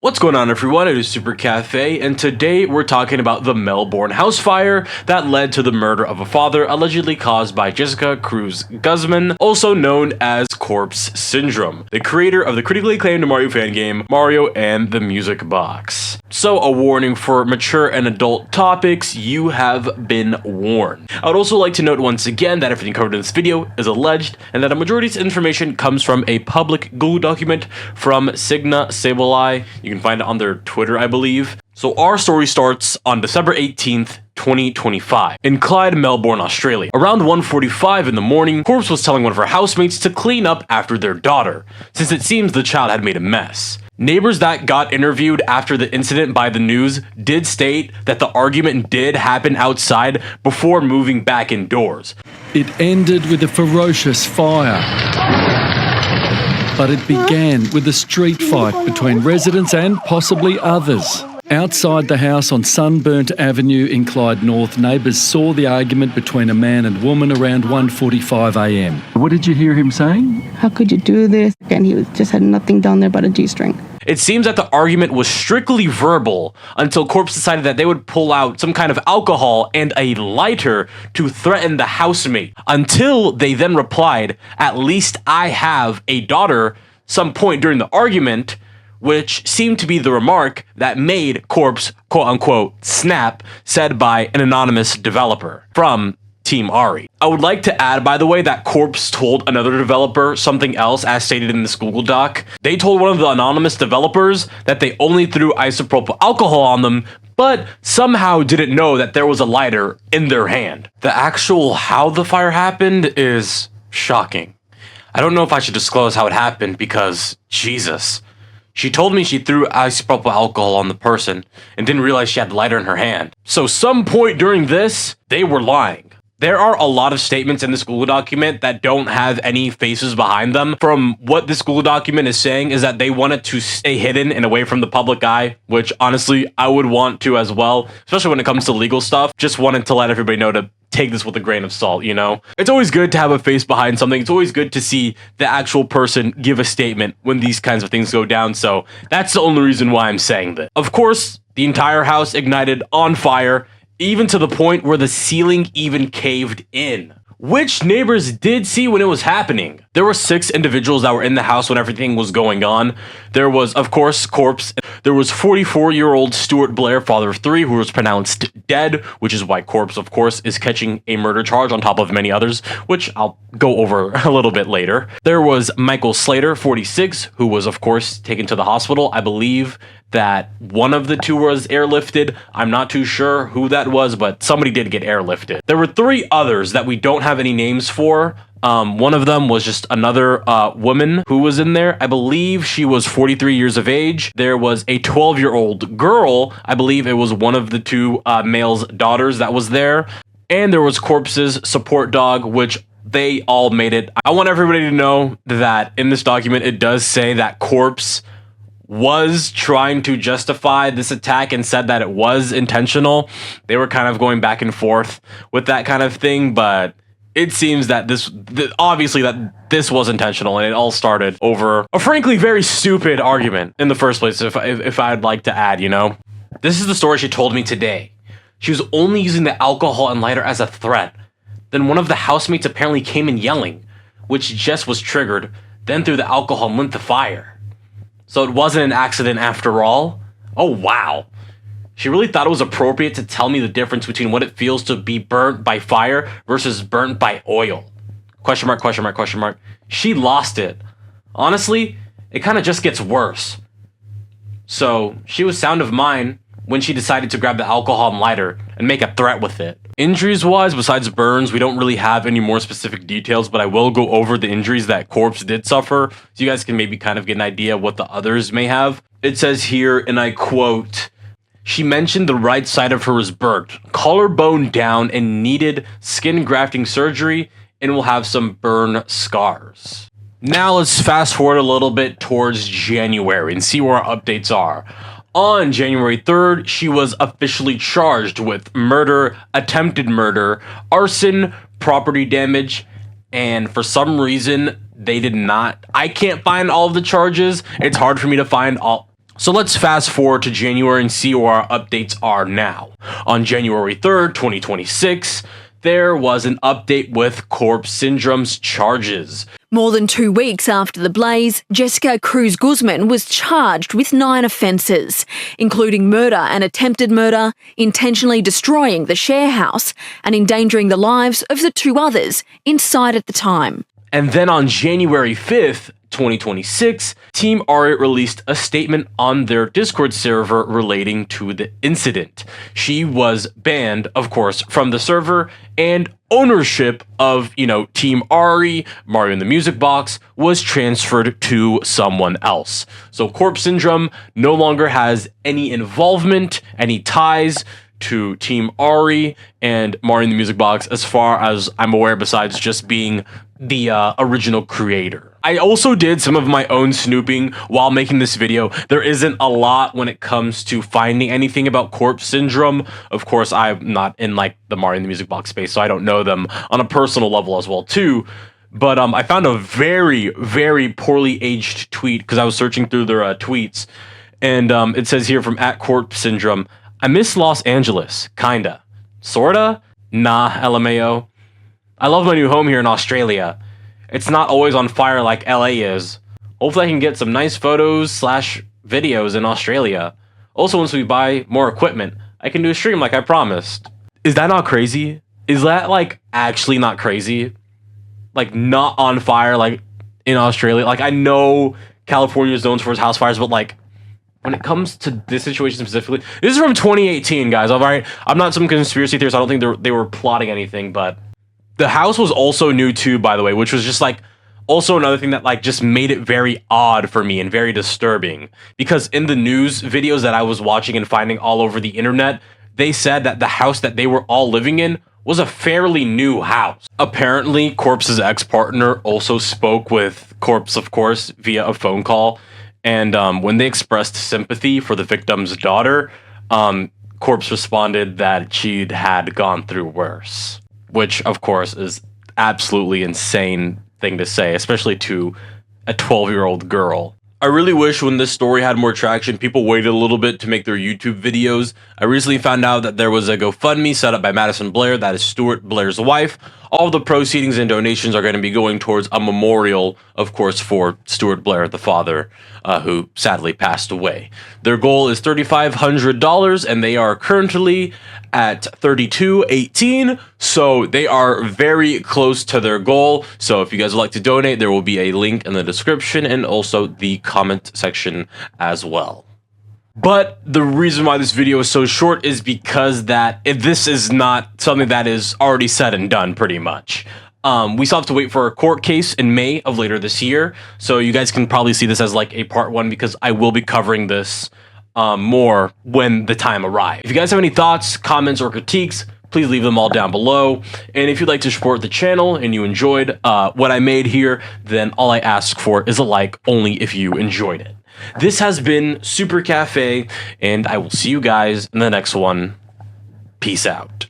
What's going on, everyone? It is Super Cafe, and today we're talking about the Melbourne house fire that led to the murder of a father allegedly caused by Jessica Cruz Guzman, also known as CorpseSyndrome, the creator of the critically acclaimed Mario fan game, Mario and the Music Box. So, a warning for mature and adult topics, you have been warned. I would also like to note once again that everything covered in this video is alleged, and that a majority of this information comes from a public Google document from Signa Sableye. You can find it on their Twitter, I believe. So our story starts on December 18th, 2025, in Clyde, Melbourne, Australia. Around 1:45 in the morning, Corpse was telling one of her housemates to clean up after their daughter, since it seems the child had made a mess. Neighbors that got interviewed after the incident by the news did state that the argument did happen outside before moving back indoors. It ended with a ferocious fire. But it began with a street fight between residents and possibly others. Outside the house on Sunburnt Avenue in Clyde North, neighbours saw the argument between a man and woman around 1:45 a.m. What did you hear him saying? How could you do this? And he just had nothing down there but a G-string. It seems that the argument was strictly verbal until Corpse decided that they would pull out some kind of alcohol and a lighter to threaten the housemate, until they then replied, "At least I have a daughter," some point during the argument, which seemed to be the remark that made Corpse quote-unquote snap, said by an anonymous developer from Team Ari. I would like to add, by the way, that Corpse told another developer something else as stated in this Google Doc. They told one of the anonymous developers that they only threw isopropyl alcohol on them, but somehow didn't know that there was a lighter in their hand. The actual how the fire happened is shocking. I don't know if I should disclose how it happened because, Jesus. She told me she threw isopropyl alcohol on the person and didn't realize she had the lighter in her hand. So some point during this, they were lying. There are a lot of statements in this Google document that don't have any faces behind them. From what this Google document is saying is that they want it to stay hidden and away from the public eye, which honestly, I would want to as well, especially when it comes to legal stuff. Just wanted to let everybody know to take this with a grain of salt, you know? It's always good to have a face behind something. It's always good to see the actual person give a statement when these kinds of things go down, so that's the only reason why I'm saying that. Of course, the entire house ignited on fire, even to the point where the ceiling even caved in, which neighbors did see when it was happening. There were 6 individuals that were in the house when everything was going on. There was, of course, Corpse. There was 44-year-old Stuart Blair, father of 3, who was pronounced dead, which is why Corpse, of course, is catching a murder charge on top of many others, which I'll go over a little bit later. There was Michael Slater, 46, who was, of course, taken to the hospital. I believe that one of the 2 was airlifted. I'm not too sure who that was, but somebody did get airlifted. There were 3 others that we don't have any names for. One of them was just another woman who was in there. I believe she was 43 years of age. There was a 12-year-old girl. I believe it was one of the 2 males' daughters that was there. And there was Corpse's support dog, which they all made it. I want everybody to know that in this document, it does say that Corpse was trying to justify this attack and said that it was intentional. They were kind of going back and forth with that kind of thing, but it seems that obviously that this was intentional, and it all started over a frankly very stupid argument in the first place, if I'd like to add, you know? This is the story she told me today. She was only using the alcohol and lighter as a threat. Then one of the housemates apparently came in yelling, which Jess was triggered, then threw the alcohol and lit the fire. So it wasn't an accident after all? Oh, wow. She really thought it was appropriate to tell me the difference between what it feels to be burnt by fire versus burnt by oil. Question mark, question mark, question mark. She lost it. Honestly, it kind of just gets worse. So she was sound of mind when she decided to grab the alcohol and lighter and make a threat with it. Injuries-wise, besides burns, we don't really have any more specific details, but I will go over the injuries that Corpse did suffer, so you guys can maybe kind of get an idea what the others may have. It says here, and I quote, "She mentioned the right side of her was burnt, collarbone down, and needed skin grafting surgery, and will have some burn scars." Now let's fast forward a little bit towards January and see where our updates are. On January 3rd, she was officially charged with murder, attempted murder, arson, property damage, and for some reason, they did not. I can't find all of the charges. It's hard for me to find all So let's fast forward to January and see where our updates are now. On January 3rd, 2026, there was an update with CorpseSyndrome's charges. More than 2 weeks after the blaze, Jessica Cruz Guzman was charged with 9 offences, including murder and attempted murder, intentionally destroying the share house, and endangering the lives of the 2 others inside at the time. And then on January 5th, 2026, Team Aria released a statement on their Discord server relating to the incident. She was banned, of course, from the server, and ownership of, Team Ari, Mario in the Music Box, was transferred to someone else. So CorpseSyndrome no longer has any involvement, any ties to Team Ari and Mario in the Music Box, as far as I'm aware, besides just being the original creator. I also did some of my own snooping while making this video. There isn't a lot when it comes to finding anything about CorpseSyndrome. Of course, I'm not in the Mario in the Music Box space, so I don't know them on a personal level as well too. But I found a very, very poorly aged tweet because I was searching through their tweets, and it says here from @CorpseSyndrome, "I miss Los Angeles, kinda, sorta, nah, LMAO. I love my new home here in Australia. It's not always on fire like LA is. Hopefully I can get some nice photos/videos in Australia. Also, once we buy more equipment, I can do a stream like I promised." Is that not crazy? Is that actually not crazy? Not on fire in Australia? I know California is known for its house fires, but when it comes to this situation specifically, this is from 2018, guys. All right, I'm not some conspiracy theorist. I don't think they were plotting anything, but the house was also new too, by the way, which was just also another thing that just made it very odd for me and very disturbing. Because in the news videos that I was watching and finding all over the internet, they said that the house that they were all living in was a fairly new house. Apparently, Corpse's ex-partner also spoke with Corpse, of course, via a phone call. And when they expressed sympathy for the victim's daughter, Corpse responded that she'd had gone through worse. Which, of course, is absolutely insane thing to say, especially to a 12-year-old girl. I really wish when this story had more traction, people waited a little bit to make their YouTube videos. I recently found out that there was a GoFundMe set up by Madison Blair, that is Stuart Blair's wife. All the proceedings and donations are going to be going towards a memorial, of course, for Stuart Blair, the father, who sadly passed away. Their goal is $3,500, and they are currently at $3,218, so they are very close to their goal. So if you guys would like to donate, there will be a link in the description and also the comment section as well. But the reason why this video is so short is because this is not something that is already said and done, pretty much. We still have to wait for a court case in May of later this year, so you guys can probably see this as a part 1, because I will be covering this more when the time arrives. If you guys have any thoughts, comments, or critiques, please leave them all down below. And if you'd like to support the channel and you enjoyed what I made here, then all I ask for is a like, only if you enjoyed it. This has been Super Cafe, and I will see you guys in the next one. Peace out.